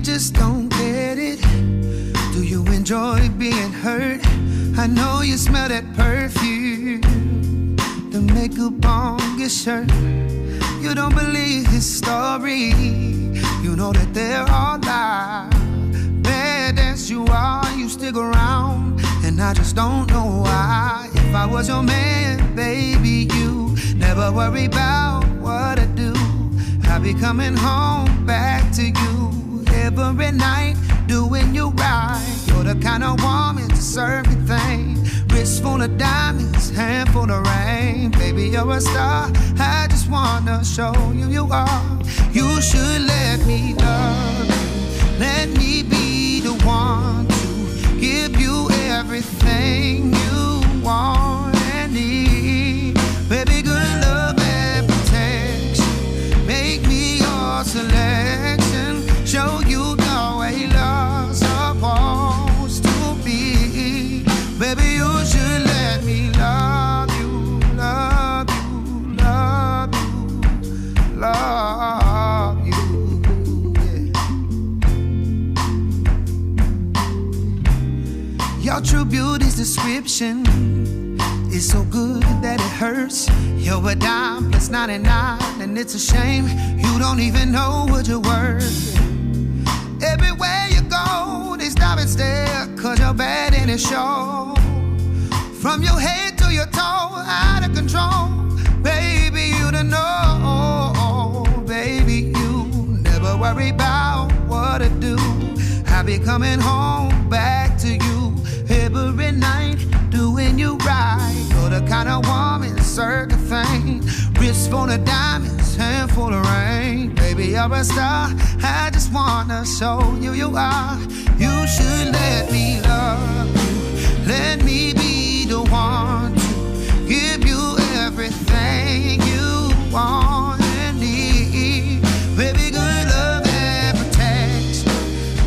just don't get it. Do you enjoy being hurt? I know you smell that perfume, the makeup on your shirt. You don't believe his story. You know that they're all lies. Bad as you are, you stick around, and I just don't know why. If I was your man, baby, you never worry about what I do. I'll be coming home back to you every night, doing you right. You're the kind of woman to serve everything. Wrist full of diamonds, hand full of rain. Baby, you're a star. I just wanna show you you are. You should let me love you. Let me be the one to give you everything you want and need. Baby, good love and protection. Make me your selection. Show you the way love's supposed to be. Baby, you should let me love you, love you, love you, love you. Yeah. Your true beauty's description is so good that it hurts. You're a dime plus 99, and it's a shame you don't even know what you're worth. Everywhere you go, they stop and stare, 'cause you're bad and it shows. From your head to your toe, out of control. Baby, you don't know. Baby, you never worry about what to do. I'll be coming home back to you every night, doing you right. You're the kind of woman, certain thing. Wrist full of diamonds, hand full of rain. Baby, you're a star. I just wanna show you you are. You should let me love you. Let me be the one to give you everything you want and need. Baby, good love and protection.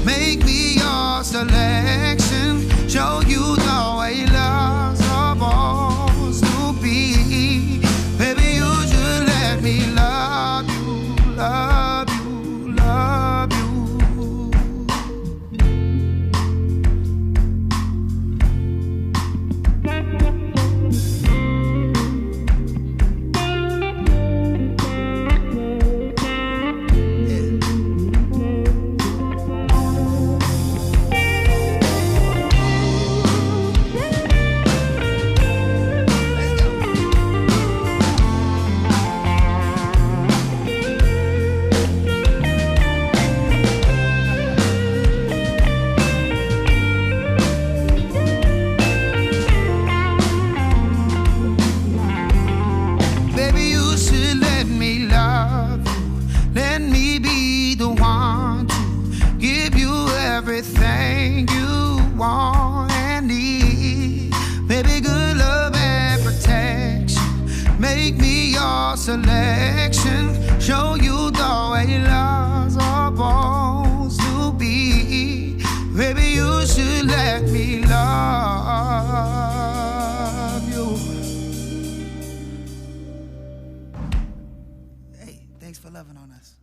Make me your selection. Show you the way love's supposed to be. Baby, you should let me love you, love you, love you. Everything you want and need. Baby, good love and protection. Make me your selection. Show you the way love's supposed to be. Baby, you should let me love you. Hey, thanks for loving on us.